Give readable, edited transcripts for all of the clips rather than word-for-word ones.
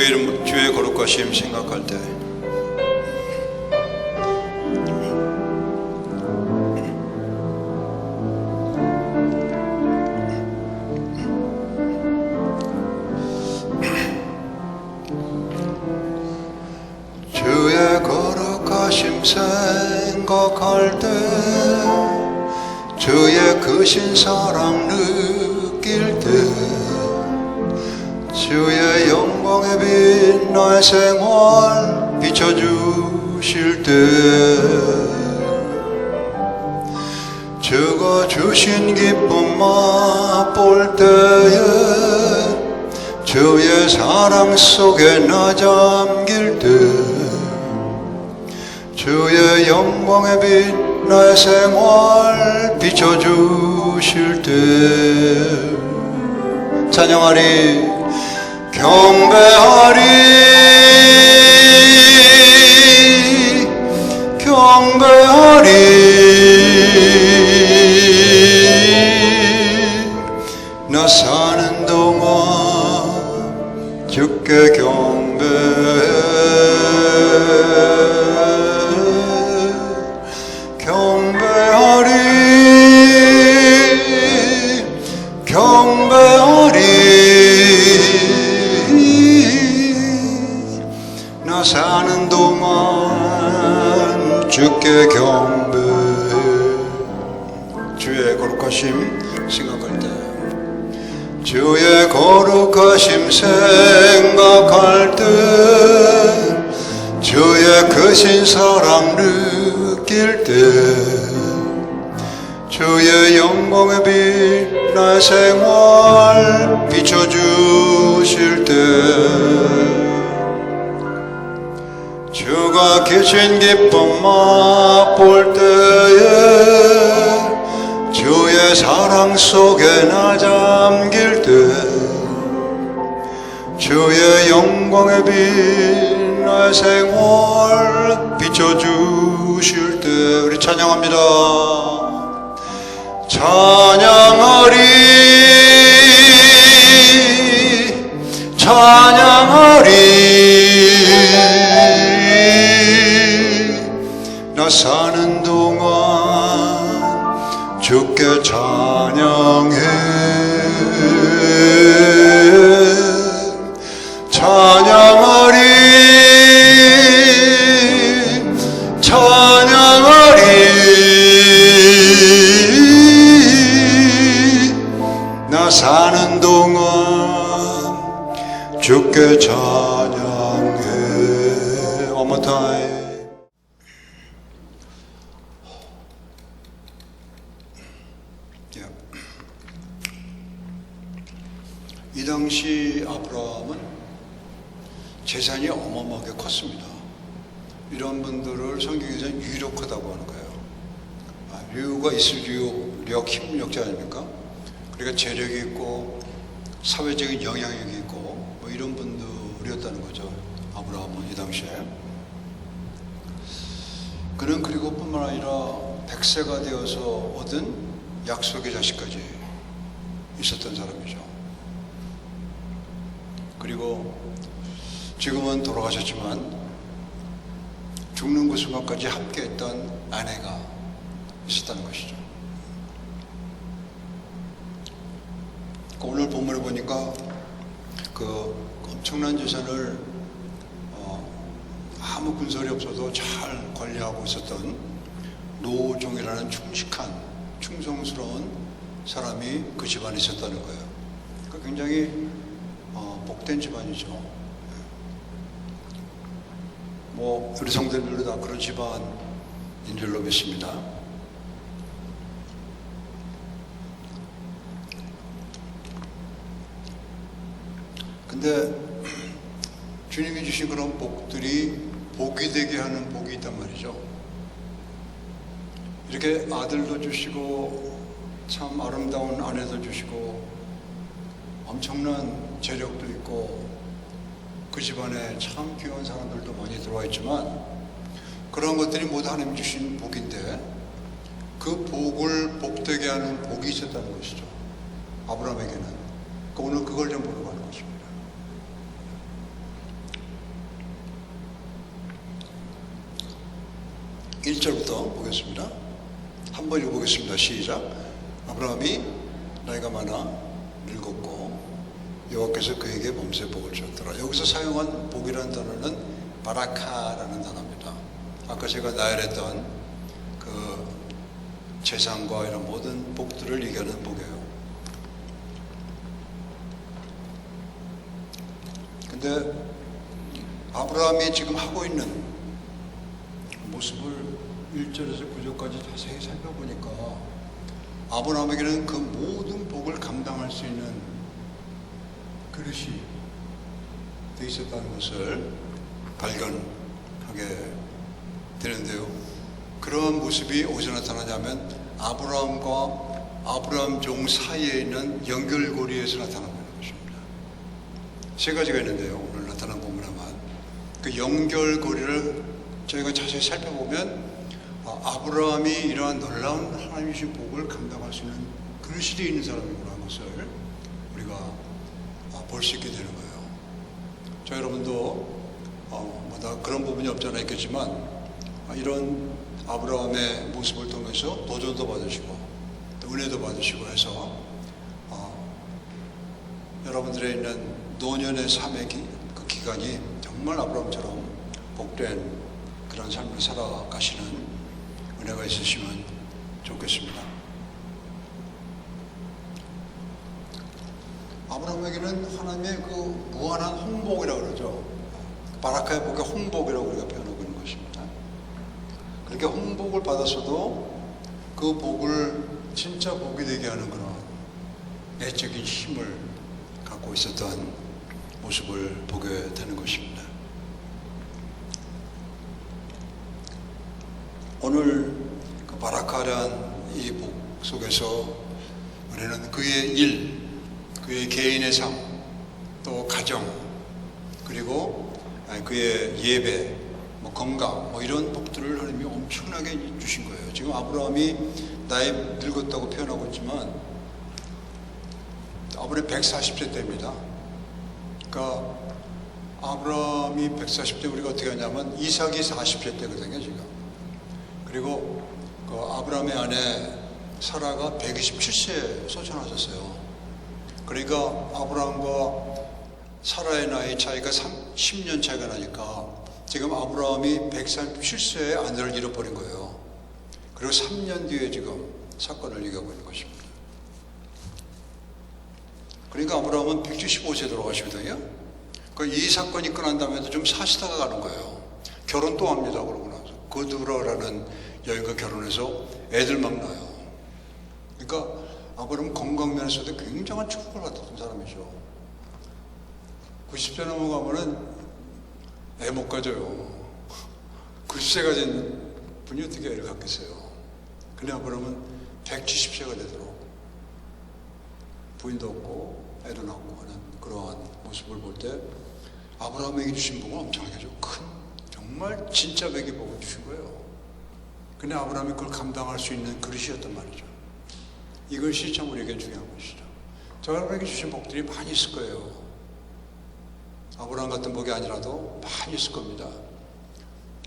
주의 거룩하심 생각할 때 주의 거룩하심 생각할 때 주의 크신 사랑 느낄 때 주의 영광의 빛 나의 생활 비춰주실 때 주가 주신 기쁨 맛볼 때에 주의 사랑 속에 나 잠길 때 주의 영광의 빛 나의 생활 비춰주실 때 찬양하리 경배하리 경배하리 나 사는 동안 주께 경배해 경배하리 경배하리 나 사는 동안 주께 경배해 주의 거룩하심 생각할 때 주의 거룩하심 생각할 때 주의 크신 사랑 느낄 때 주의 영광의 빛 나의 생활 비춰주실 때 주가 계신 기쁨 맛볼 때에 주의 사랑 속에 나 잠길 때 주의 영광의 빛 나의 생활 비춰주실 때 우리 찬양합니다. 찬양하리 찬양하리 나 사는 동안 주께 찬양해 찬양하리 찬양하리 나 사는 동안 주께 찬양해 One more time. 이 당시 아브라함은 재산이 어마어마하게 컸습니다. 이런 분들을 성경에서는 유력하다고 하는 거예요. 유가 있을수록 힘력자 아닙니까? 그러니까 재력이 있고 사회적인 영향력이 있고 뭐 이런 분들이었다는 거죠. 아브라함은 이 당시에. 그는 그리고 뿐만 아니라 100세가 되어서 얻은 약속의 자식까지 있었던 사람이죠. 그리고 지금은 돌아가셨지만 죽는 그 순간까지 함께했던 아내가 있었다는 것이죠. 오늘 본문에 보니까 그 엄청난 재산을 아무 군설이 없어도 잘 관리하고 있었던 노종이라는 충직한 충성스러운 사람이 그 집안에 있었다는 거예요. 그러니까 굉장히 복된 집안이죠. 뭐 우리 성도들도 다 그런 집안인 줄로 믿습니다. 근데 주님이 주신 그런 복들이 복이 되게 하는 복이 있단 말이죠. 이렇게 아들도 주시고 참 아름다운 아내도 주시고 엄청난 재력도 있고 그 집안에 참 귀한 사람들도 많이 들어와 있지만 그런 것들이 모두 하나님 주신 복인데 그 복을 복되게 하는 복이 있었다는 것이죠. 아브라함에게는. 그러니까 오늘 그걸 좀 보러 가는 것입니다. 1절부터 보겠습니다. 한번 읽어보겠습니다. 시작. 아브라함이 나이가 많아 늙었고 여호와께서 그에게 범사에 복을 주었더라. 여기서 사용한 복이라는 단어는 바라카라는 단어입니다. 아까 제가 나열했던 그 재산과 이런 모든 복들을 얘기하는 복이에요. 근데 아브라함이 지금 하고 있는 모습을 1절에서 9절까지 자세히 살펴보니까 아브라함에게는 그 모든 복을 감당할 수 있는 그릇이 되어 있었다는 것을 발견하게 되는데요. 그러한 모습이 어디서 나타나냐면 아브라함과 아브라함 종 사이에 있는 연결고리에서 나타나는 것입니다. 세 가지가 있는데요. 오늘 나타난 본문에만 그 연결고리를 저희가 자세히 살펴보면 아브라함이 이러한 놀라운 하나님의 주신 복을 감당할 수 있는 그릇이 되어 있는 사람이구나 하는 것을 우리가 볼 수 있게 되는 거예요. 저 여러분도 다 그런 부분이 없지 않아 있겠지만 이런 아브라함의 모습을 통해서 도전도 받으시고 또 은혜도 받으시고 해서 여러분들의 있는 노년의 삶의 그 기간이 정말 아브라함처럼 복된 그런 삶을 살아가시는 은혜가 있으시면 좋겠습니다. 아브라함에게는 하나님의 그 무한한 홍복이라고 그러죠. 바라카의 복의 홍복이라고 우리가 표현하고 있는 것입니다. 그렇게 홍복을 받았어도 그 복을 진짜 복이 되게 하는 그런 내적인 힘을 갖고 있었던 모습을 보게 되는 것입니다. 오늘 그 바라카란 이 복 속에서 우리는 그의 일, 그의 개인의 삶, 또 가정, 그리고 그의 예배, 건강, 이런 복들을 하나님이 엄청나게 주신 거예요. 지금 아브라함이 나이 늙었다고 표현하고 있지만 아브라함이 140세 때입니다. 그러니까 아브라함이 140세 우리가 어떻게 하냐면 이삭이 40세 때거든요, 지금. 그리고 그 아브라함의 아내 사라가 127세에 소천하셨어요. 그러니까 아브라함과 사라의 나이 차이가 10년 차이가 나니까 지금 아브라함이 137세에 아내를 잃어버린 거예요. 그리고 3년 뒤에 지금 사건을 얘기하고 있는 것입니다. 그러니까 아브라함은 175세에 돌아가시거든요. 이 사건이 끝난 다음에도 좀 사시다가 가는 거예요. 결혼 또 합니다. 그러고 나서 거두라라는 여인과 결혼해서 애들 막 낳아요. 그러니까 아브라함은 건강 면에서도 굉장한 축복을 받았던 사람이죠. 90세 넘어가면은 애 못 가져요. 90세가 된 분이 어떻게 애를 갖겠어요. 근데 아브라함은 170세가 되도록 부인도 없고 애도 낳고 하는 그러한 모습을 볼 때 아브라함에게 주신 복은 엄청나게 큰, 정말 진짜 백의 복을 주신 거예요. 근데 아브라함이 그걸 감당할 수 있는 그릇이었단 말이죠. 이것이 참 우리에게 중요한 것이죠. 저 여러분에게 주신 복들이 많이 있을 거예요. 아브라함 같은 복이 아니라도 많이 있을 겁니다.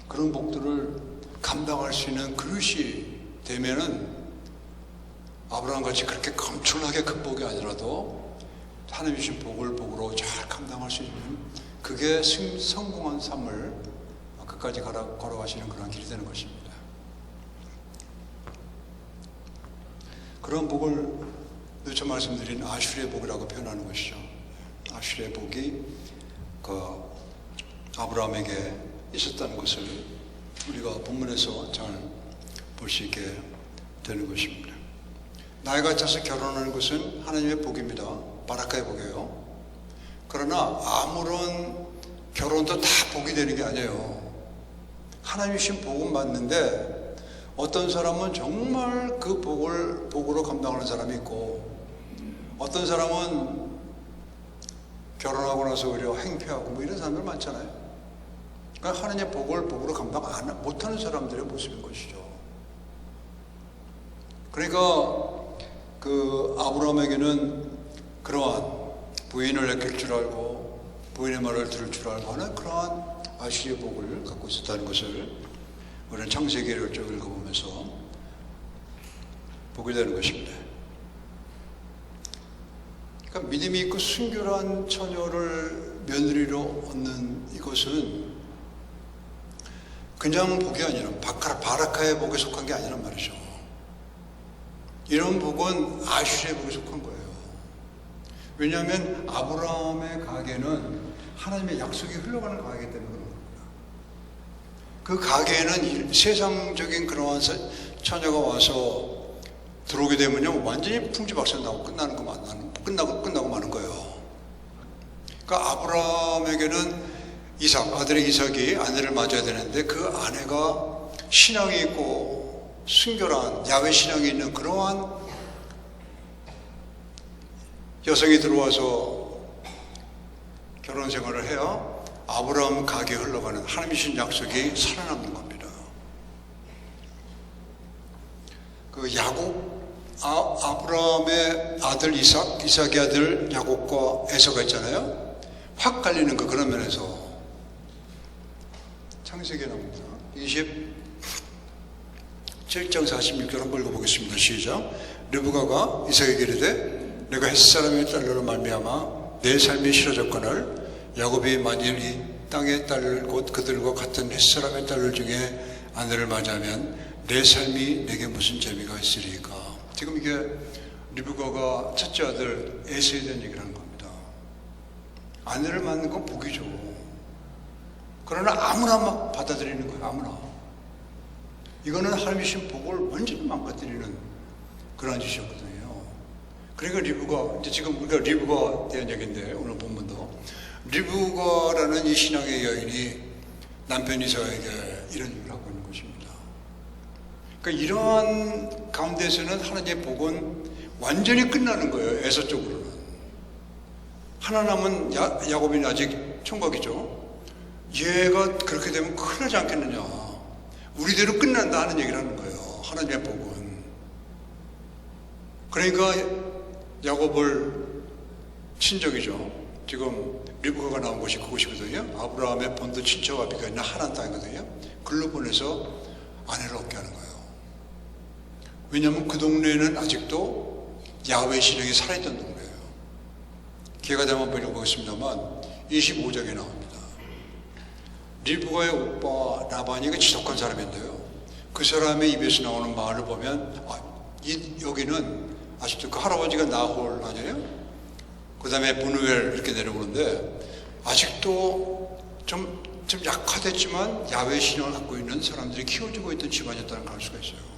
그런 복들을 감당할 수 있는 그릇이 되면은 아브라함 같이 그렇게 엄청나게 큰 복이 아니라도 하나님 주신 복을 복으로 잘 감당할 수 있는 그게 성공한 삶을 끝까지 걸어가시는 그런 길이 되는 것입니다. 그런 복을 누차 말씀드린 아슈리의 복이라고 표현하는 것이죠. 아슈리의 복이 그 아브라함에게 있었다는 것을 우리가 본문에서 잘 볼 수 있게 되는 것입니다. 나이가 차서 결혼하는 것은 하나님의 복입니다. 바라카의 복이에요. 그러나 아무런 결혼도 다 복이 되는 게 아니에요. 하나님이 주신 복은 맞는데 어떤 사람은 정말 그 복을 복으로 감당하는 사람이 있고 어떤 사람은 결혼하고 나서 오히려 행패하고 이런 사람들 많잖아요. 그러니까 하나님의 복을 복으로 감당 못하는 사람들의 모습인 것이죠. 그러니까 그 아브라함에게는 그러한 부인을 아낄 줄 알고 부인의 말을 들을 줄 알고 하는 그러한 아시리의 복을 갖고 있었다는 것을 우리는 창세기를 쭉 읽어보면서 보게 되는 것입니다. 그러니까 믿음이 있고 순결한 처녀를 며느리로 얻는 이것은 그냥 복이 아니라 바라카의 복에 속한 게 아니란 말이죠. 이런 복은 아슈리의 복에 속한 거예요. 왜냐하면 아브라함의 가계는 하나님의 약속이 흘러가는 가계이기 때문에 그런 겁니다. 그 가계에는 세상적인 그러한 처녀가 와서 들어오게 되면요 완전히 풍지박산나고 끝나고 마는 거예요. 그러니까 아브라함에게는 아들의 이삭이 아내를 맞아야 되는데 그 아내가 신앙이 있고 순결한 야훼 신앙이 있는 그러한 여성이 들어와서 결혼 생활을 해야 아브라함 가게에 흘러가는 하나님이 주신 약속이 살아남는 겁니다. 그 아브라함의 아들 이삭의 아들 야곱과 에서가 있잖아요. 확 갈리는 그런 면에서 창세기에 나옵니다. 27장 46절 한번 읽어보겠습니다. 시작. 르브가가 이삭에게 이르되 내가 햇사람의 딸로 말미암아 내 삶이 싫어졌거늘 야곱이 만일 이 땅의 딸 곧 그들과 같은 햇사람의 딸들 중에 아내를 맞이하면 내 삶이 내게 무슨 재미가 있으리까. 지금 이게 르브가가 첫째 아들 에서에 대한 얘기를 하는 겁니다. 아내를 맞는 건 복이죠. 그러나 아무나 막 받아들이는 거예요. 아무나. 이거는 하나님이 주신 복을 완전히 망가뜨리는 그런 짓이었거든요. 그러니까 리브가, 이제 지금 우리가 리브가에 대한 얘기인데, 오늘 본문도. 리브가라는 이 신앙의 여인이 남편 이삭에게 이런 일을 하고 있는 것입니다. 그러니까 이러한 가운데서는 하나님의 복은 완전히 끝나는 거예요. 에서 쪽으로는. 하나 남은 야곱이는 아직 총각이죠. 얘가 그렇게 되면 큰일 나지 않겠느냐. 우리대로 끝난다 하는 얘기를 하는 거예요. 하나님의 복은. 그러니까 야곱을 친정이죠. 지금 리브가가 나온 곳이 그곳이거든요. 아브라함의 본토 친척 아비가 있는 하란 땅이거든요. 글로 보내서 아내를 얻게 하는 거예요. 왜냐하면 그 동네에는 아직도 야훼 신앙이 살아있던 동네예요. 기회가 되면 한번 읽어보겠습니다만 25장에 나옵니다. 리브가의 오빠 라반이 지독한 사람인데요. 그 사람의 입에서 나오는 말을 보면 여기는 아직도 그 할아버지가 나홀 아니에요? 그 다음에 분우엘 이렇게 내려오는데 아직도 좀 약화됐지만 야훼 신앙을 갖고 있는 사람들이 키워주고 있던 집안이었다는 걸 알 수가 있어요.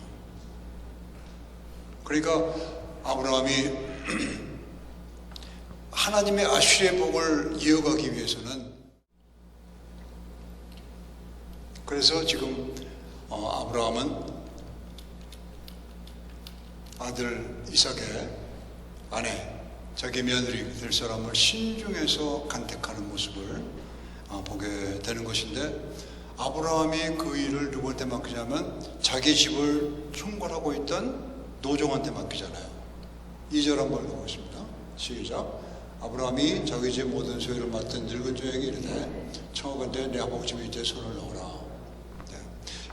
그러니까 아브라함이 하나님의 아슈리의 복을 이어가기 위해서는 그래서 지금 아브라함은 아들 이삭의 아내 자기 며느리 될 사람을 신중해서 간택하는 모습을 보게 되는 것인데 아브라함이 그 일을 누구한테 맡기냐면 자기 집을 총괄하고 있던 노종한테 맡기잖아요. 2절 한번 읽어보겠습니다. 시작. 아브라함이 자기 집 모든 소유를 맡은 늙은 종에게 이르되 청하건대 내 허벅지에 이제 손을 넣어라. 네.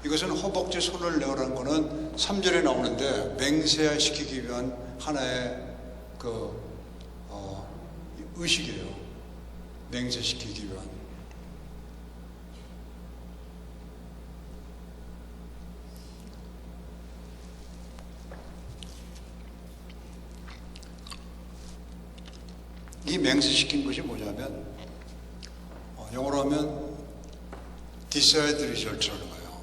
이것은 허벅지 손을 내어라는 것은 3절에 나오는데 맹세시키기 위한 하나의 의식이에요. 맹세시키기 위한. 이 맹세시킨 것이 뭐냐면 영어로 하면 decide result라는 거예요.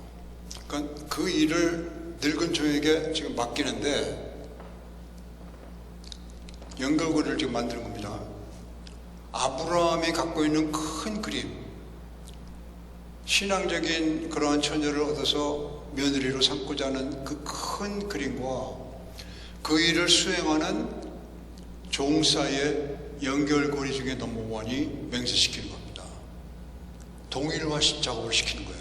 그러니까 그 일을 늙은 종에게 지금 맡기는데 연결고리를 지금 만드는 겁니다. 아브라함이 갖고 있는 큰 그림, 신앙적인 그러한 처녀를 얻어서 며느리로 삼고자 하는 그 큰 그림과 그 일을 수행하는 종 사이의 연결고리 중에 넘버원이 맹세시키는 겁니다. 동일화 작업을 시키는 거예요.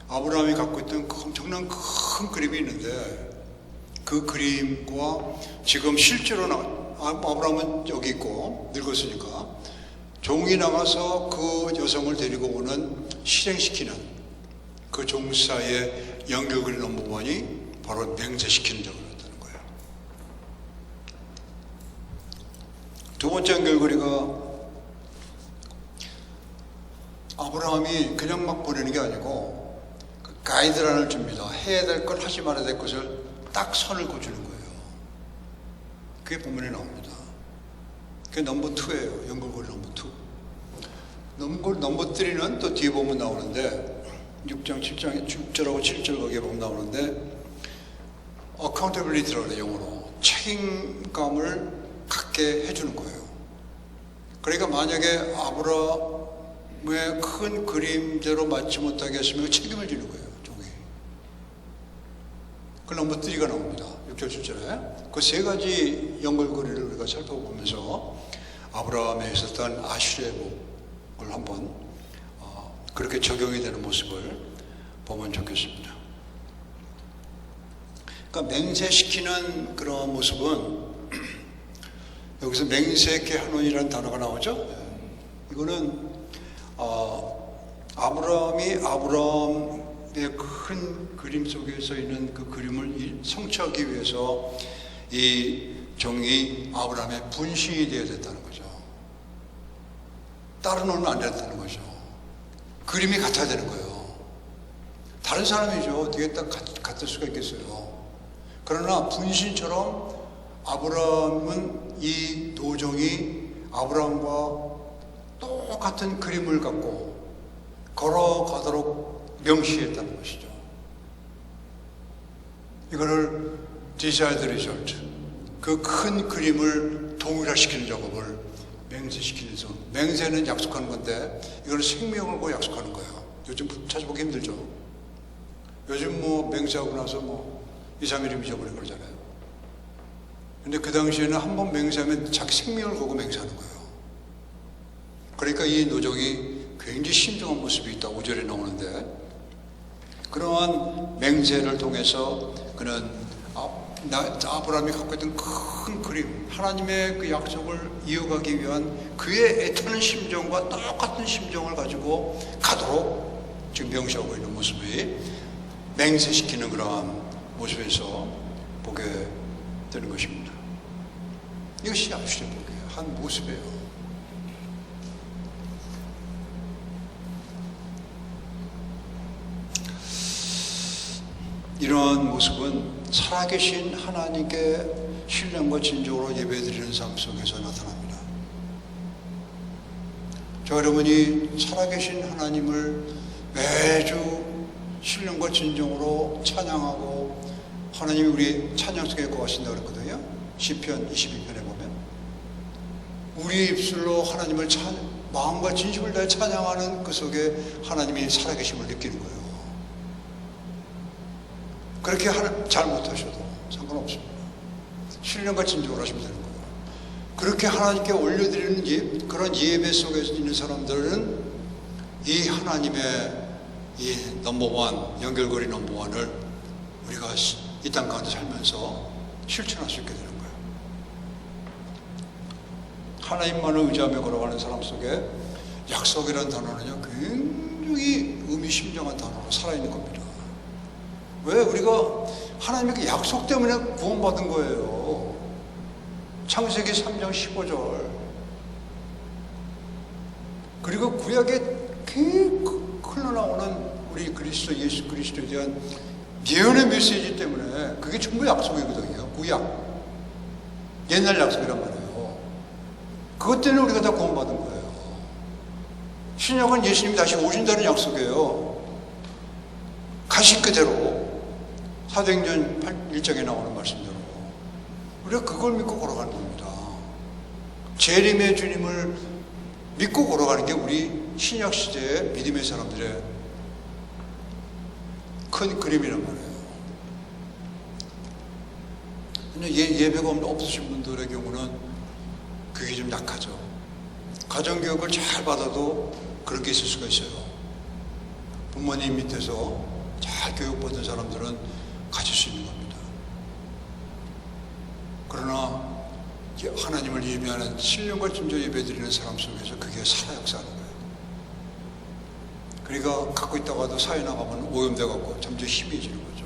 아브라함이 갖고 있던 엄청난 큰 그림이 있는데 그 그림과 지금 실제로 아브라함은 여기 있고 늙었으니까 종이 나가서 그 여성을 데리고 오는 실행시키는 그 종사의 연결고리 넘버원이 바로 맹세시키는 작업이었다는 거예요. 두 번째 연결고리가 아브라함이 그냥 막 보내는 게 아니고 그 가이드라인을 줍니다. 해야 될 것, 하지 말아야 될 것을 딱 선을 그어주는 거예요. 그게 본문에 나옵니다. 그게 넘버 2예요. 연결고리 넘버 2. 넘버 3는 또 뒤에 보면 나오는데 6장, 7장, 6절하고 7절 거기에 보면 나오는데 accountability라고 해요. 영어로. 책임감을 갖게 해주는 거예요. 그러니까 만약에 아브라함의 큰 그림대로 맞지 못하게 했으면 책임을 지는 거예요. 종이. 그 넘버 3가 나옵니다. 6절, 7절에. 그 세 가지 연결고리를 우리가 살펴보면서 아브라함에 있었던 아슈레의 복을 한번 그렇게 적용이 되는 모습을 보면 좋겠습니다. 그러니까 맹세시키는 그런 모습은 여기서 맹세케 하노니라는 단어가 나오죠. 이거는 아브라함의 큰 그림 속에 서 있는 그 그림을 성취하기 위해서 이 종이 아브라함의 분신이 되어야 됐다는 거죠. 따로 놀면 안 됐다는 거죠. 그림이 같아야 되는 거예요. 다른 사람이죠. 어떻게 딱 같을 수가 있겠어요. 그러나 분신처럼 아브라함은 이 도종이 아브라함과 똑같은 그림을 갖고 걸어가도록 명시했다는 것이죠. 이거를 desired result, 그 큰 그림을 동일화시키는 작업을 맹세시키는 성. 맹세는 약속하는 건데 이거는 생명을 고 약속하는 거예요. 요즘 찾아보기 힘들죠. 요즘 뭐 맹세하고 나서 뭐 2, 3일 잊어버리고 그러잖아요. 근데 그 당시에는 한 번 맹세하면 자기 생명을 걸고 맹세하는 거예요. 그러니까 이 노정이 굉장히 신중한 모습이 있다. 5절에 나오는데 그러한 맹세를 통해서 그는 아브라함이 갖고 있던 큰 그림, 하나님의 그 약속을 이어가기 위한 그의 애타는 심정과 똑같은 심정을 가지고 가도록 지금 명시하고 있는 모습이 맹세시키는 그러한 모습에서 보게 되는 것입니다. 이것이 아슈레 복이에요. 한 모습이에요. 이러한 모습은 살아계신 하나님께 신령과 진정으로 예배드리는 삶 속에서 나타납니다. 저 여러분이 살아계신 하나님을 매주 신령과 진정으로 찬양하고 하나님이 우리 찬양 속에 거하신다 그랬거든요. 시편 22편에 보면 우리 입술로 하나님을 마음과 진심을 다해 찬양하는 그 속에 하나님이 살아계심을 느끼는 거예요. 그렇게 잘 못하셔도 상관없습니다. 신령과 진정으로 하시면 되는 거예요. 그렇게 하나님께 올려드리는 그런 예배 속에 있는 사람들은 이 하나님의 이 넘버원, 연결고리 넘버원을 우리가 이 땅 가운데 살면서 실천할 수 있게 되는 거예요. 하나님만을 의지하며 걸어가는 사람 속에 약속이라는 단어는요, 굉장히 의미심장한 단어로 살아있는 겁니다. 왜? 우리가 하나님의 약속 때문에 구원받은 거예요. 창세기 3장 15절. 그리고 구약에 흘러나오는 우리 그리스도, 예수 그리스도에 대한 예언의 메시지 때문에 그게 전부 약속이거든요. 구약. 옛날 약속이란 말이에요. 그것 때문에 우리가 다 구원받은 거예요. 신약은 예수님이 다시 오신다는 약속이에요. 가시 그대로. 사도행전 1장에 나오는 말씀대로 우리가 그걸 믿고 걸어가는 겁니다. 재림의 주님을 믿고 걸어가는 게 우리 신약시대의 믿음의 사람들의 큰 그림이란 말이에요. 근데 예배가 없으신 분들의 경우는 그게 좀 약하죠. 가정교육을 잘 받아도 그런 게 있을 수가 있어요. 부모님 밑에서 잘 교육받은 사람들은 가질 수 있는 겁니다. 그러나 하나님을 예배하는 신령과 진정 예배드리는 사람 속에서 그게 살아 역사하는 거예요. 그러니까 갖고 있다가도 사회 나가면 오염돼 갖고 점점 희미해지는 거죠.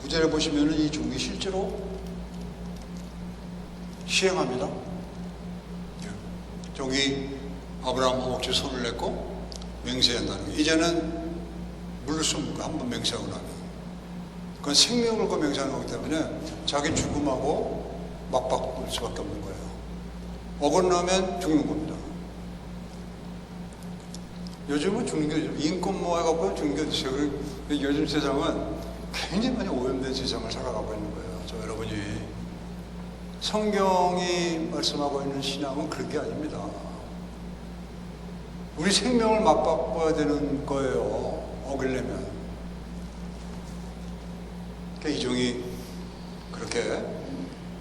구절에 보시면은 이 종이 실제로 시행합니다. 종이 아브라함 허벅지에 손을 냈고 맹세한다는 거예요. 이제는 물을 씁니까? 한번 맹세하고 나면. 그건 생명을 걸고 맹세하는 거기 때문에 자기 죽음하고 맞바꿀 수밖에 없는 거예요. 어긋나면 죽는 겁니다. 요즘은 죽는 게 인권모 해갖고 죽는 게 어딨어요. 요즘 세상은 굉장히 많이 오염된 세상을 살아가고 있는 거예요. 저 여러분이 성경이 말씀하고 있는 신앙은 그런 게 아닙니다. 우리 생명을 맞바꿔야 되는 거예요. 어기려면. 그러니까 이 종이 그렇게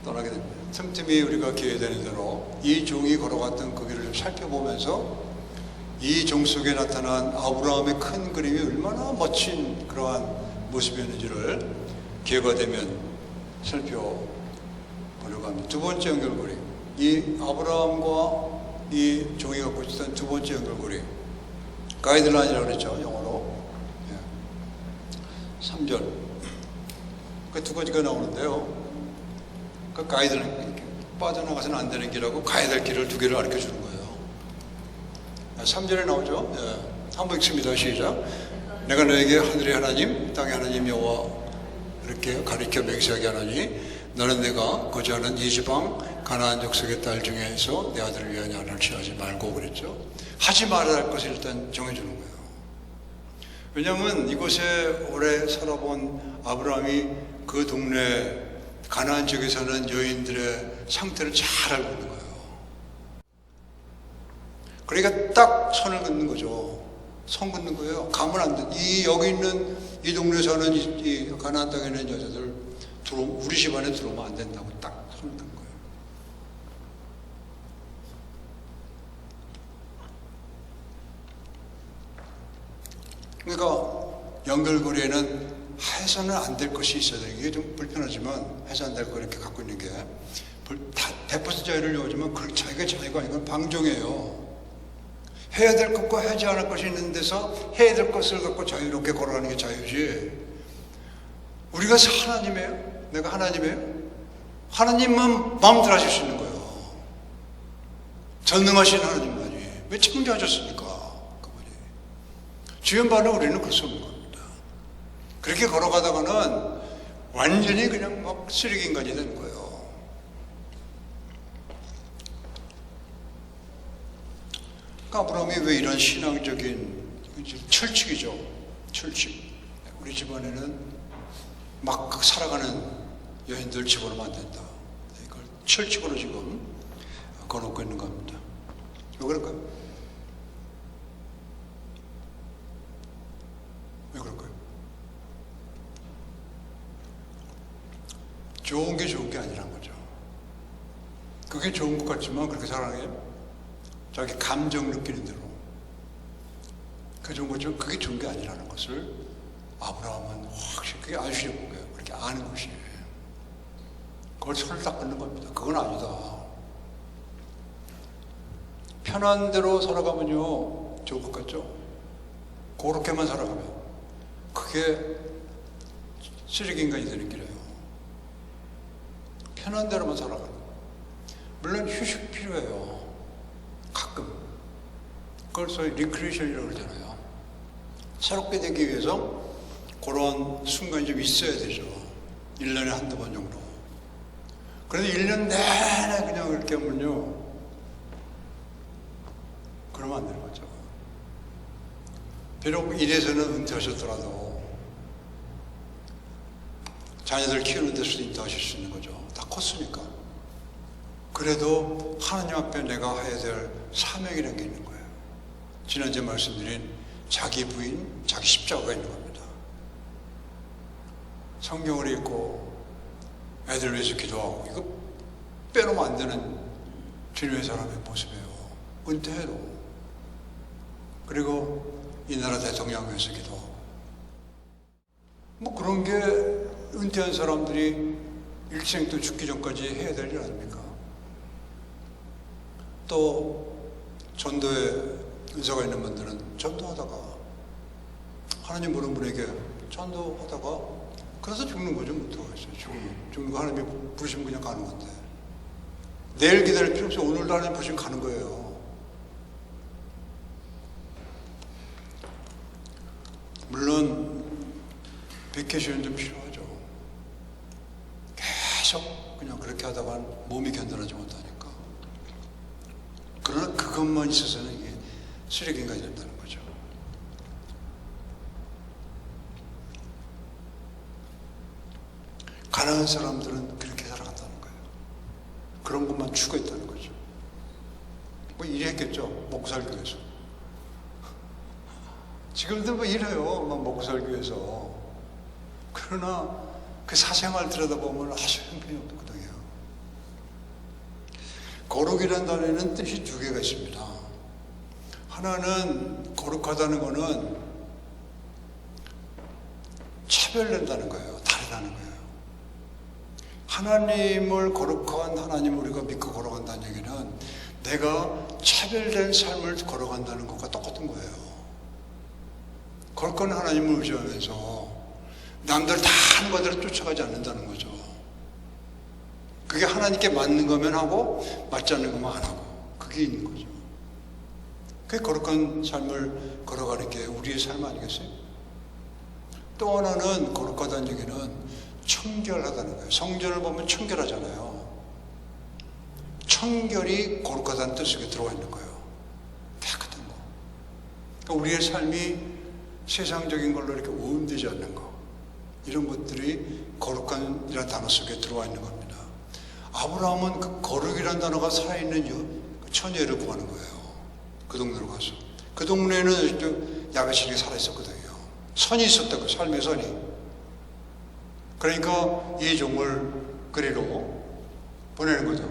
떠나게 됩니다. 틈틈이 우리가 기회되는 대로 이 종이 걸어갔던 그 길을 좀 살펴보면서 이 종 속에 나타난 아브라함의 큰 그림이 얼마나 멋진 그러한 모습이었는지를 기회가 되면 살펴보려고 합니다. 두 번째 연결고리, 이 아브라함과 이 종이 갖고 있었던 두 번째 연결고리, 가이드라인이라고 그랬죠, 영어로. 3절 그 두 가지가 나오는데요. 그 가이드라인, 빠져나가서는 안 되는 길하고 가야 될 길을 두 개를 가르쳐 주는 거예요. 3절에 나오죠. 한번 읽습니다. 시작. 내가 너에게 하늘의 하나님, 땅의 하나님 여호와 이렇게 가르쳐 맹세하게 하나니 너는 내가 거주하는 이 지방 가나안 족속의 딸 중에서 내 아들을 위하여 하나를 취하지 말고 그랬죠. 하지 말아야 할 것을 일단 정해주는 거예요. 왜냐하면 이곳에 오래 살아본 아브라함이 그 동네 가나안 지역에 사는 여인들의 상태를 잘 알고 있는 거예요. 그러니까 딱 선을 긋는 거죠. 선 긋는 거예요. 가면 안 돼. 여기 있는 이 동네에 사는 이 가나안 땅에 있는 여자들 우리 집안에 들어오면 안 된다고 딱 선을 긋는 거예요. 그러니까 연결고리에는 해서는 안 될 것이 있어야 돼요. 이게 좀 불편하지만 해서 안 될 거 이렇게 갖고 있는 게 100% 자유를 요구하지만 그 자유가 아니고 방종이에요. 해야 될 것과 하지 않을 것이 있는 데서 해야 될 것을 갖고 자유롭게 걸어가는 게 자유지. 우리가 하나님이에요? 내가 하나님이에요? 하나님만 마음대로 하실 수 있는 거예요. 전능하신 하나님만이. 왜 창조하셨습니까? 그분이. 주연 반응 우리는 그럴 수 없는 겁니다. 그렇게 걸어가다가는 완전히 그냥 막 쓰레기 인간이 되는 거예요. 아브라함이 왜 이런 신앙적인 철칙이죠. 철칙. 우리 집안에는 막 살아가는 여인들 집어넣으면 안 된다. 이걸 철칙으로 지금 걸어놓고 있는 겁니다. 왜 그럴까요? 왜 그럴까요? 좋은 게 좋은 게 아니란 거죠. 그게 좋은 것 같지만 그렇게 살아가는 게 자기 감정 느끼는 대로 그 좋은 거죠. 그게 좋은 게 아니라는 것을 아브라함은 확실히 그게 알 수 있는 거예요. 그렇게 아는 것이. 그걸 손을 딱 긋는 겁니다. 그건 아니다. 편한 대로 살아가면요 좋을 것 같죠? 그렇게만 살아가면 그게 쓰레기 인간이 되는 길이에요. 편한 대로만 살아가는 거예요. 물론 휴식 필요해요. 가끔. 그걸 소위 리크레이션이라고 그러잖아요. 새롭게 되기 위해서 그런 순간이 좀 있어야 되죠. 1년에 한두 번 정도. 그런데 1년 내내 그냥 이렇게 하면요. 그러면 안 되는 거죠. 비록 일에서는 은퇴하셨더라도 자녀들 키우는 데서도 인도하실 수 있는 거죠. 다 컸으니까. 그래도 하나님 앞에 내가 해야 될 사명이라는 게 있는 거예요. 지난주에 말씀드린 자기 부인, 자기 십자가가 있는 겁니다. 성경을 읽고 애들 위해서 기도하고 이거 빼놓으면 안 되는 주님의 사람의 모습이에요. 은퇴해도. 그리고 이 나라 대통령 위해서 기도하고 뭐 그런 게 은퇴한 사람들이 일생 또 죽기 전까지 해야 될 일 아닙니까? 또 전도에 은사가 있는 분들은 전도하다가 하나님 모르는 분에게 전도하다가 그래서 죽는 거죠. 어떡하겠어요. 죽는 거 하나님이 부르시면 그냥 가는 건데 내일 기다릴 필요 없어요. 오늘도 하나님 부르시면 가는 거예요. 물론 베케이션은 좀 필요하죠. 계속 그냥 그렇게 하다가 몸이 견뎌내지 못하니까. 그러나 그것만 있어서는 이게 쓰레기인간이 된다는 거죠. 가난한 사람들은 그렇게 살아간다는 거예요. 그런 것만 추구했다는 거죠. 뭐 일했겠죠. 먹고 살기 위해서. 지금도 뭐 일해요. 막 먹고 살기 위해서. 그러나 그 사생활 들여다보면 아주 형편없거든요. 거룩이라는 단어에는 뜻이 두 개가 있습니다. 하나는 거룩하다는 거는 차별된다는 거예요. 다르다는 거예요. 하나님을 거룩한 하나님을 우리가 믿고 걸어간다는 얘기는 내가 차별된 삶을 걸어간다는 것과 똑같은 거예요. 거룩한 하나님을 의지하면서 남들 다 하는 것대로 쫓아가지 않는다는 거죠. 그게 하나님께 맞는 거면 하고 맞지 않는 거면 안 하고 그게 있는 거죠. 그게 거룩한 삶을 걸어가는 게 우리의 삶 아니겠어요? 또 하나는 거룩하다는 얘기는 청결하다는 거예요. 성전을 보면 청결하잖아요. 청결이 거룩하다는 뜻 속에 들어와 있는 거예요. 깨끗한 거. 그러니까 우리의 삶이 세상적인 걸로 이렇게 오염되지 않는 거, 이런 것들이 거룩한이라는 단어 속에 들어와 있는 겁니다. 아브라함은 그 거룩이라는 단어가 살아있는 처녀를 구하는 거예요. 그 동네로 가서. 그 동네에는 아직도 야베실이 살아있었거든요. 선이 있었다고, 삶의 선이. 그러니까 이 종을 그리로 보내는 거죠.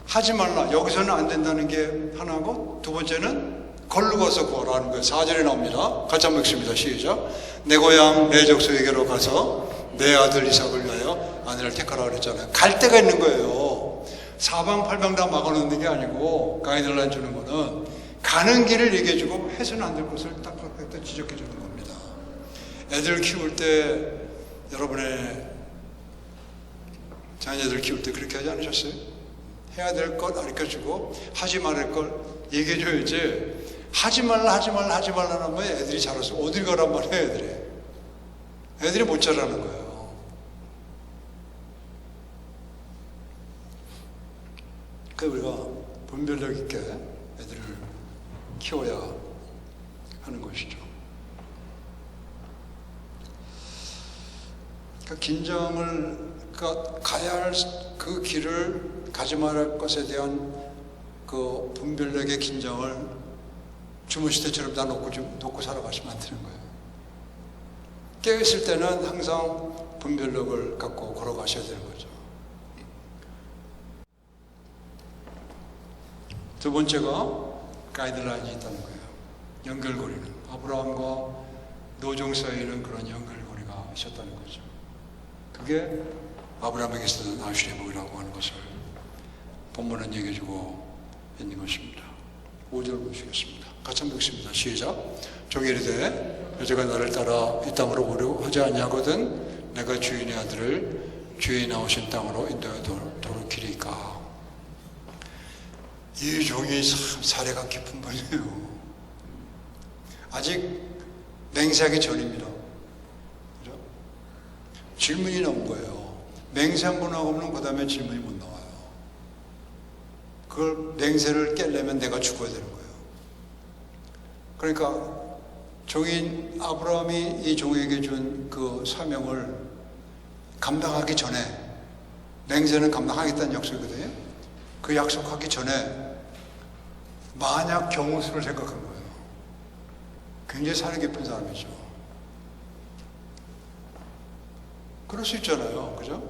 하지 말라. 여기서는 안 된다는 게 하나고, 두 번째는 걸로 가서 구하라는 거예요. 4절에 나옵니다. 같이 한번 읽습니다. 시작. 내 고향 내 족속에게로 가서 내 아들 이삭을 위하여 아내를 택하라 그랬잖아요. 갈 데가 있는 거예요. 사방팔방 다 막아놓는 게 아니고 가이드라인 주는 거는 가는 길을 얘기해주고 해서는 안 될 것을 딱 지적해 주는 겁니다. 애들 키울 때 여러분의 자녀들 키울 때 그렇게 하지 않으셨어요? 해야 될 것 가르쳐주고 하지 말을 걸 얘기해줘야지. 하지 말라 하면 애들이 자라서 어딜 가란 말이에요. 애들이 못 자라는 거예요. 그러니까 우리가 분별력 있게 애들을 키워야 하는 것이죠. 그러니까 긴장을, 그러니까 가야 할 그 길을 가지 말할 것에 대한 그 분별력의 긴장을 주무실 때처럼 다 놓고 살아가시면 안 되는 거예요. 깨어있을 때는 항상 분별력을 갖고 걸어가셔야 되는 거죠. 두 번째가 가이드라인이 있다는 거예요. 연결고리는. 아브라함과 노종 사이에는 그런 연결고리가 있었다는 거죠. 그게 아브라함에게 있었던 아슈레목이라고 하는 것을 본문은 얘기해주고 있는 것입니다. 5절 보시겠습니다. 같이 한번 읽습니다. 시작. 종이 이르되 여자가 나를 따라 이 땅으로 오려 하지 아니하거든 내가 주인의 아들을 주인이 나오신 땅으로 인도하여 돌이키리까. 이 종이 참 사례가 깊은 분이에요. 아직 맹세하기 전입니다. 그죠? 질문이 나온 거예요. 맹세 한 번 하고는 그 다음에 질문이 못 나와요. 그걸 맹세를 깨려면 내가 죽어야 되는 거예요. 그러니까 종인 아브라함이 이 종에게 준 그 사명을 감당하기 전에, 맹세는 감당하겠다는 약속이거든요. 그 약속하기 전에 만약 경우수를 생각한 거예요. 굉장히 사려 깊은 사람이죠. 그럴 수 있잖아요. 그죠?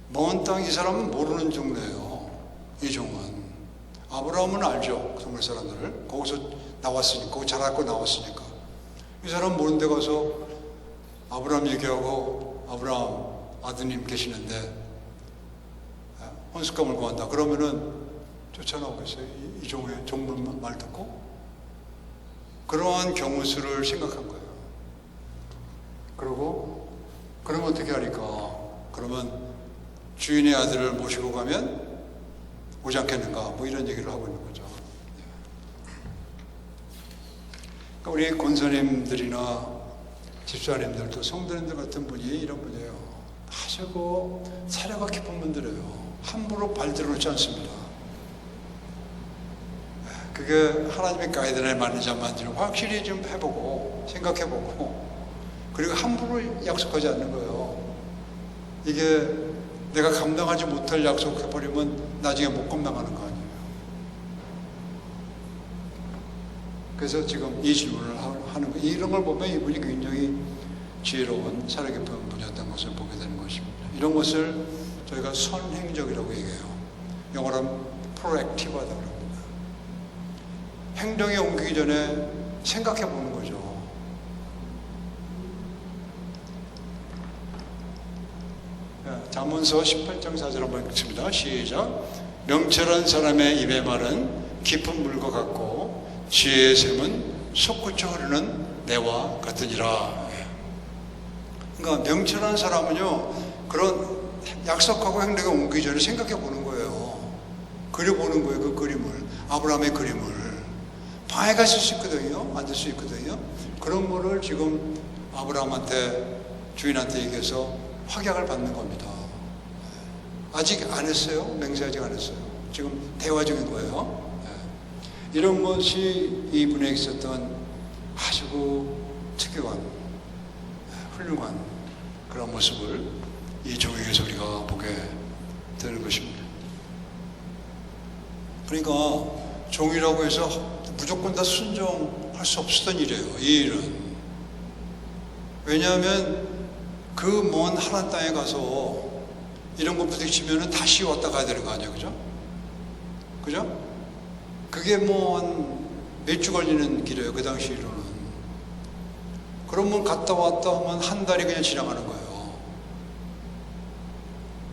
먼 땅 이 사람은 모르는 종래요. 이 종은. 아브라함은 알죠. 동네 사람들을. 거기서 나왔으니까, 거기 자라고 나왔으니까. 이 사람 모르는 데 가서 아브라함 얘기하고, 아브라함 아드님 계시는데 혼숙감을 구한다. 그러면은 쫓아나오겠어요? 이종의 종문 말 듣고? 그러한 경우 수를 생각한 거예요. 그러면 어떻게 하니까? 그러면 주인의 아들을 모시고 가면 오지 않겠는가? 뭐 이런 얘기를 하고 있는 거죠. 그러니까 우리 권사님들이나 집사님들도 성도님들 같은 분이 이런 분이에요. 아주 그 사려가 깊은 분들이에요. 함부로 발 들어놓지 않습니다. 그게 하나님의 가이드라인에 맞는지 안 맞는지 확실히 좀 해보고 생각해보고, 그리고 함부로 약속하지 않는 거예요. 이게 내가 감당하지 못할 약속해버리면 나중에 못 감당하는 거 아니에요. 그래서 지금 이 질문을 하는 거예요. 이런 걸 보면 이분이 굉장히 지혜로운 사려 깊은 분이었던 것을 보게 되는 것입니다. 이런 것을 저희가 선행적이라고 얘기해요. 영어로는 proactive하다고 합니다. 행동에 옮기기 전에 생각해 보는 거죠. 잠언서 18장 4절 한번 읽습니다. 시작. 명철한 사람의 입의 말은 깊은 물과 같고 지혜의 샘은 솟구쳐 흐르는 내와 같으니라. 그러니까 명철한 사람은요, 그런 약속하고 행동에 옮기기 전에 생각해 보는 거예요. 그려보는 거예요. 그 그림을, 아브라함의 그림을. 방해가 있을 수 있거든요. 안 될 수 있거든요. 그런 거를 지금 아브라함한테, 주인한테 얘기해서 확약을 받는 겁니다. 아직 안 했어요. 맹세 아직 안 했어요. 지금 대화 중인 거예요. 이런 것이 이분에게 있었던 아주 특유한, 훌륭한 그런 모습을 이 종에게서 우리가 보게 되는 것입니다. 그러니까 종이라고 해서 무조건 다 순종할 수 없었던 일이에요. 이 일은. 왜냐하면 그 먼 하란 땅에 가서 이런 거 부딪히면 다시 왔다 가야 되는 거 아니에요? 그죠? 그죠? 그게 뭐 한 몇 주 걸리는 길이에요. 그 당시로는. 그러면 갔다 왔다 하면 한 달이 그냥 지나가는 거예요.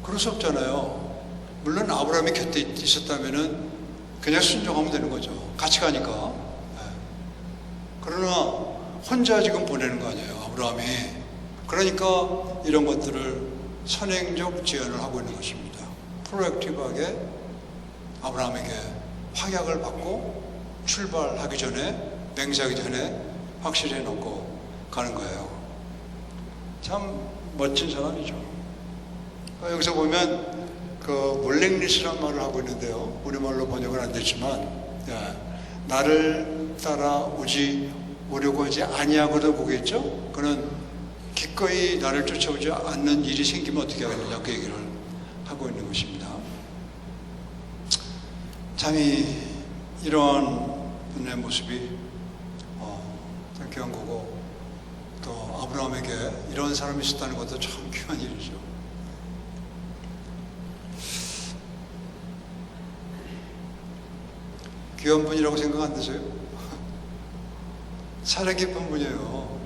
그럴 수 없잖아요. 물론 아브라함이 곁에 있었다면은 그냥 순종하면 되는 거죠. 같이 가니까. 그러나 혼자 지금 보내는 거 아니에요. 아브라함이. 그러니까 이런 것들을 선행적 제안을 하고 있는 것입니다. 프로액티브하게 아브라함에게 확약을 받고 출발하기 전에, 맹세하기 전에 확실히 해놓고 가는 거예요. 참 멋진 사람이죠. 여기서 보면 그 몰랭리스라는 말을 하고 있는데요. 우리말로 번역은 안 됐지만, 나를 따라오려고 하지 아니하고도 보겠죠. 그는 기꺼이 나를 쫓아오지 않는 일이 생기면 어떻게 하겠느냐, 그 얘기를 하고 있는 것입니다. 참 이러한 분의 모습이 참 귀한 거고, 또 아브라함에게 이런 사람이 있었다는 것도 참 귀한 일이죠. 귀한 분이라고 생각 안 드세요? 사려 깊은 분이에요.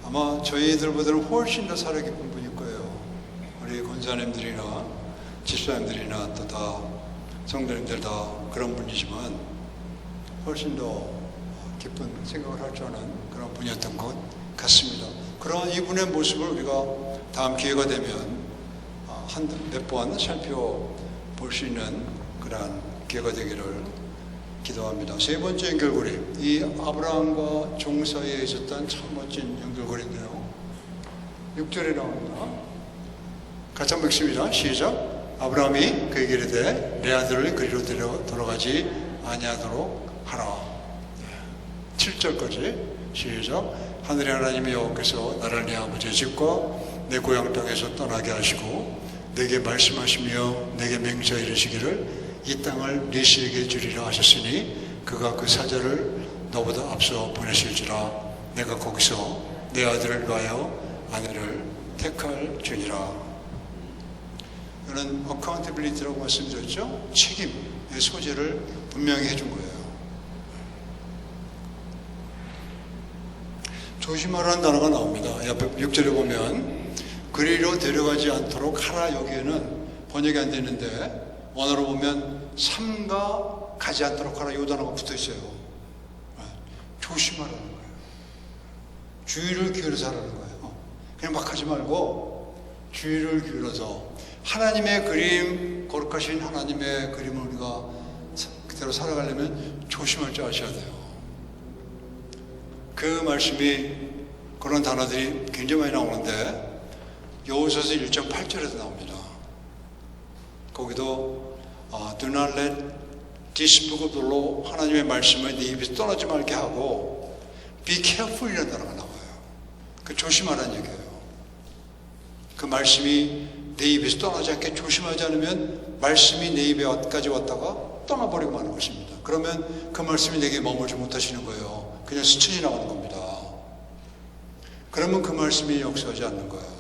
아마 저희들보다는 훨씬 더 사려 깊은 분일 거예요. 우리 권사님들이나 집사님들이나 또 다 성도님들 다 그런 분이지만 훨씬 더 깊은 생각을 할 줄 아는 그런 분이었던 것 같습니다. 그런 이분의 모습을 우리가 다음 기회가 되면 몇 번 살펴볼 수 있는 그런 기회가 되기를 기도합니다. 세 번째 연결고리, 이 아브라함과 종 사이에 있었던 참 멋진 연결고리인데요. 6절에 나옵니다. 같이 한번 읽습니다. 시작. 아브라함이 그에게 이르되 내 아들을 그리로 돌아가지 아니하도록 하라. 7절까지 시작. 하늘의 하나님 여호와께서 나를 내 아버지의 집과 내 고향 땅에서 떠나게 하시고 내게 말씀하시며 내게 맹세하 이르시기를 이 땅을 네 씨에게 주리라 하셨으니 그가 그 사자를 너보다 앞서 보내실지라 내가 거기서 내 아들을 위하여 아내를 택할 주니라. 이거는 accountability라고 말씀드렸죠. 책임의 소재를 분명히 해준 거예요. 조심하라는 단어가 나옵니다. 옆에 6절에 보면 그리로 데려가지 않도록 하라. 여기에는 번역이 안 되는데 언어로 보면 삼가 가지 않도록 하라 요 단어가 붙어 있어요. 조심하라는 거예요. 주의를 기울여서 하라는 거예요. 그냥 막 하지 말고 주의를 기울여서 하나님의 그림, 거룩하신 하나님의 그림을 우리가 그대로 살아가려면 조심할 줄 아셔야 돼요. 그 말씀이, 그런 단어들이 굉장히 많이 나오는데 여호수아서 1장 8절에도 나옵니다. 거기도 Do not let this book of the law, 하나님의 말씀을 네 입에서 떠나지 말게 하고 Be careful 이라는 단어가 나와요. 그 조심하라는 얘기예요. 그 말씀이 내 입에서 떠나지 않게 조심하지 않으면 말씀이 내 입에까지 왔다가 떠나버리고 마는 것입니다. 그러면 그 말씀이 내게 머물지 못하시는 거예요. 그냥 스쳐 지나가는 겁니다. 그러면 그 말씀이 역사하지 않는 거예요.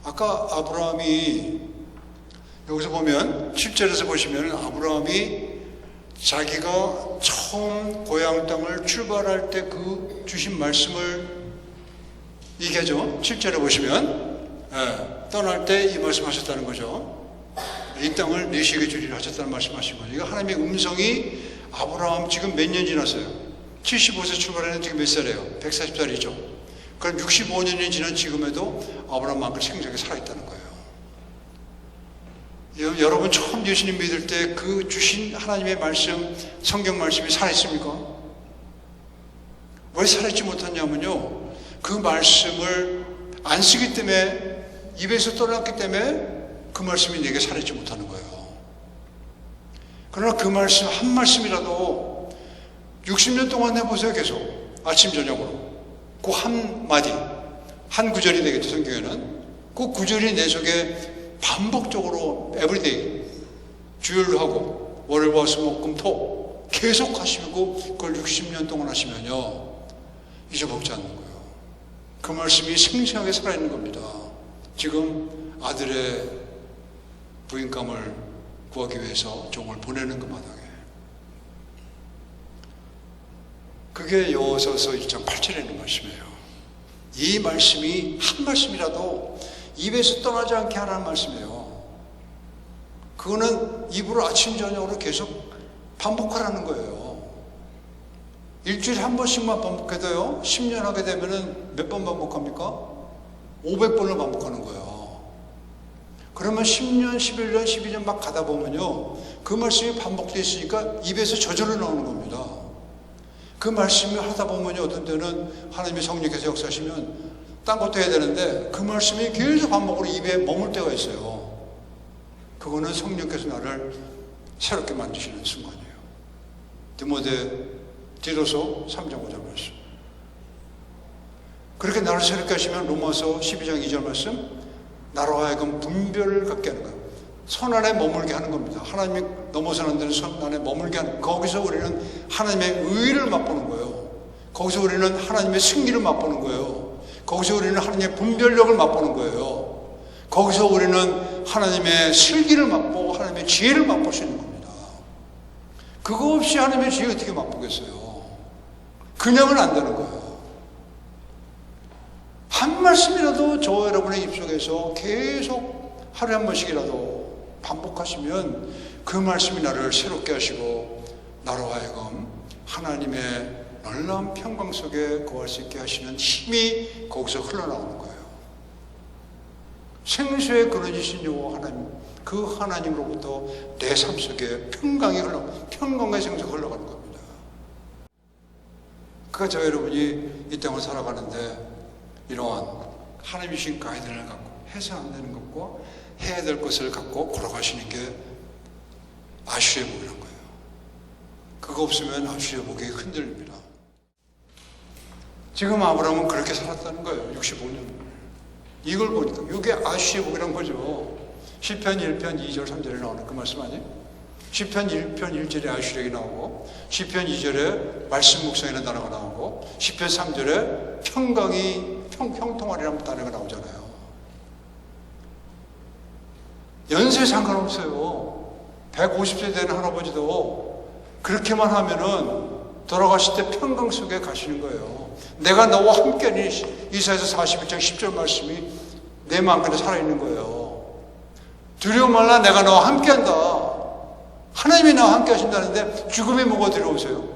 아까 아브라함이 여기서 보면 7절에서 보시면 아브라함이 자기가 처음 고향 땅을 출발할 때 그 주신 말씀을 얘기하죠. 7절에 보시면 떠날 때 이 말씀하셨다는 거죠. 이 땅을 내시게 주리라 하셨다는 말씀하신 거죠. 이거 하나님의 음성이 아브라함 지금 몇 년 지났어요? 75세 출발했는데 지금 몇 살이에요? 140살이죠. 그럼 65년이 지난 지금에도 아브라함만큼 생생하게 살아있다는 거예요. 여러분 처음 예수님 믿을 때 그 주신 하나님의 말씀, 성경 말씀이 살아있습니까? 왜 살아있지 못했냐면요, 그 말씀을 안 쓰기 때문에, 입에서 떠났기 때문에 그 말씀이 내게 살아있지 못하는 거예요. 그러나 그 말씀 한 말씀이라도 60년 동안 해보세요. 계속 아침 저녁으로 그 한마디, 한 구절이 되겠죠. 성경에는 그 구절이 내 속에 반복적으로 에브리데이 주일로 하고 월요일 화수목금토 계속 하시고 그걸 60년 동안 하시면요 잊어먹지 않는 거예요. 그 말씀이 생생하게 살아있는 겁니다. 지금 아들의 부인감을 구하기 위해서 종을 보내는 그 마당에, 그게 여호수아서 1장 8절에 있는 말씀이에요. 이 말씀이 한 말씀이라도 입에서 떠나지 않게 하라는 말씀이에요. 그거는 입으로 아침 저녁으로 계속 반복하라는 거예요. 일주일에 한 번씩만 반복해도요 10년 하게 되면은 몇 번 반복합니까? 500번을 반복하는 거예요. 그러면 10년, 11년, 12년 막 가다 보면요 그 말씀이 반복되어 있으니까 입에서 저절로 나오는 겁니다. 그 말씀을 하다 보면요 어떤 때는 하나님의 성령께서 역사하시면 딴 것도 해야 되는데 그 말씀이 계속 반복으로 입에 머물 때가 있어요. 그거는 성령께서 나를 새롭게 만드시는 순간이에요. 디모데후서 3장 5절 말씀. 그렇게 나를 새롭게 하시면 로마서 12장 2절 말씀, 나로 하여금 분별을 갖게 하는 거예요. 선 안에 머물게 하는 겁니다. 하나님이 넘어서는 데는 선 안에 머물게 하는, 거기서 우리는 하나님의 의를 맛보는 거예요. 거기서 우리는 하나님의 승리를 맛보는 거예요. 거기서 우리는 하나님의 분별력을 맛보는 거예요. 거기서 우리는 하나님의 슬기를 맛보고 하나님의 지혜를 맛볼 수 있는 겁니다. 그거 없이 하나님의 지혜 어떻게 맛보겠어요? 그냥은 안 되는 거예요. 한 말씀이라도 저 여러분의 입속에서 계속 하루에 한 번씩이라도 반복하시면 그 말씀이 나를 새롭게 하시고 나로 하여금 하나님의 놀라운 평강 속에 거할 수 있게 하시는 힘이 거기서 흘러나오는 거예요. 생수에 그려지신 여호와 하나님, 그 하나님으로부터 내 삶 속에 평강의 생수가 흘러가는 겁니다. 그러니까 저 여러분이 이 땅을 살아가는데 이러한 하나님이 주신 가이드를 갖고 해서 안 되는 것과 해야 될 것을 갖고 걸어가시는 게 아슈의 복이라는 거예요. 그거 없으면 아슈의 복이 흔들립니다. 지금 아브라함은 그렇게 살았다는 거예요. 65년. 이걸 보니까 이게 아슈의 복이란 거죠. 시편 1편 2절 3절에 나오는 그 말씀 아니에요? 시편 1편 1절에 아슈력이 나오고 시편 2절에 말씀 묵상이라는 단어가 나오고 시편 3절에 평강이 형통하리라는 단어가 나오잖아요. 연세 상관없어요. 150세 되는 할아버지도 그렇게만 하면은 돌아가실 때 평강 속에 가시는 거예요. 내가 너와 함께니 이사야서 41장 10절 말씀이 내 마음에 살아있는 거예요. 두려워 말라, 내가 너와 함께한다. 하나님이 나와 함께 하신다는데 죽음이 뭐가 두려우세요?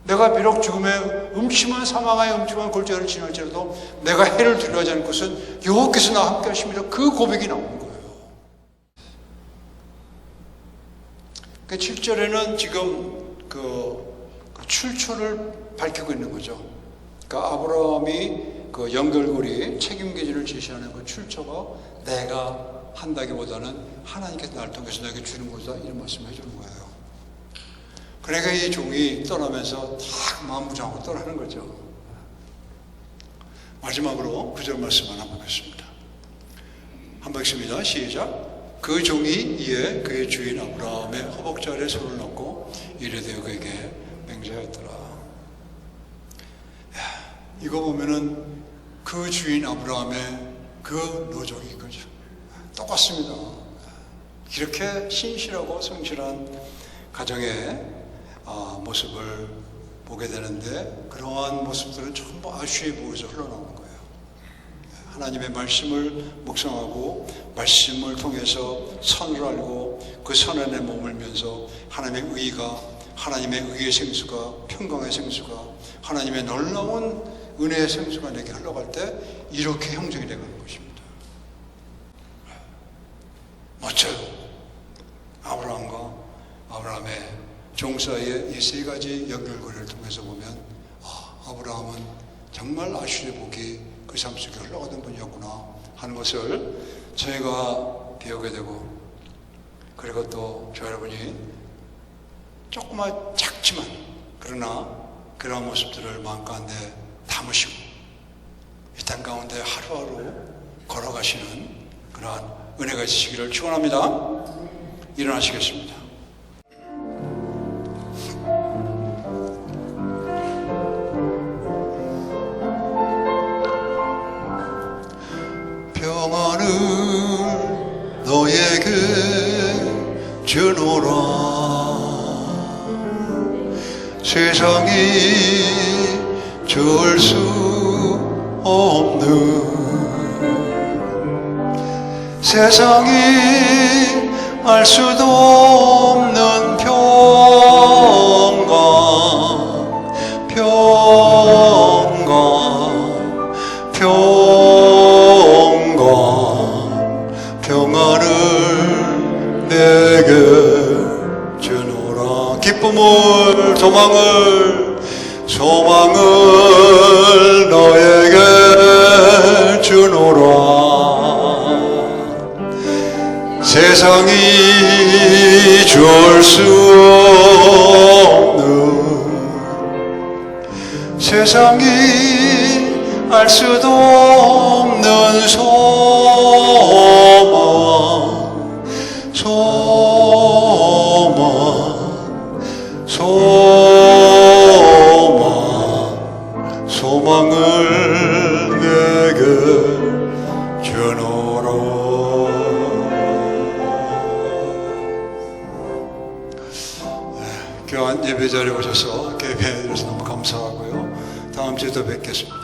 내가 비록 죽음의 음침한 사망의 음침한 골짜기를 지날지라도 내가 해를 두려워하지 않을 것은 여호와께서 나와 함께 하십니다. 그 고백이 나오는 거예요. 7절에는 지금 그 출처를 밝히고 있는 거죠. 그러니까 아브라함이 그 연결고리 책임계지를 제시하는 그 출처가 내가 한다기보다는 하나님께서 나를 통해서 내게 주는 거다, 이런 말씀을 해주는 거예요. 그러니까 이 종이 떠나면서 딱 마음부정하고 떠나는 거죠. 마지막으로 9절 말씀 하나 보겠습니다. 한번 읽습니다. 시작. 그 종이 이에 그의 주인 아브라함의 허벅지 아래 손을 넣고 이르되 그에게 맹세하였더라. 이거 보면은 그 주인 아브라함의 그 노정인 거죠. 똑같습니다. 이렇게 신실하고 성실한 가정의 모습을 보게 되는데, 그러한 모습들은 전부 아슈의 부에서 흘러나오는 거예요. 하나님의 말씀을 묵상하고 말씀을 통해서 선을 알고 그 선 안에 머물면서 하나님의 의가, 하나님의 의의 생수가, 평강의 생수가, 하나님의 놀라운 은혜의 생수가 내게 흘러갈 때 이렇게 형성이 되는 것입니다. 멋져요. 아브라함의 종 사이의 이 세 가지 연결고리를 통해서 보면 아브라함은 정말 아슈의 복이 그 삶 속에 흘러가던 분이었구나 하는 것을 저희가 배우게 되고, 그리고 또 저 여러분이 조그마 작지만 그러나 그러한 모습들을 마음 가운데 담으시고 이 땅 가운데 하루하루 걸어가시는 그러한 은혜가 있으시기를 축원합니다. 일어나시겠습니다. 평안을 너에게 주노라. 세상이 줄 수 없는, 세상이 알 수도 없는 평안을 내게 주노라. 기쁨을, 소망을 너에게 주노라. 세상이 줄 수 없는, 세상이 알 수도 없는 소망을 내게 주노라. 귀한 예배 자리에 오셔서 예배해 주셔서 너무 감사하고요. 다음 주에 또 뵙겠습니다.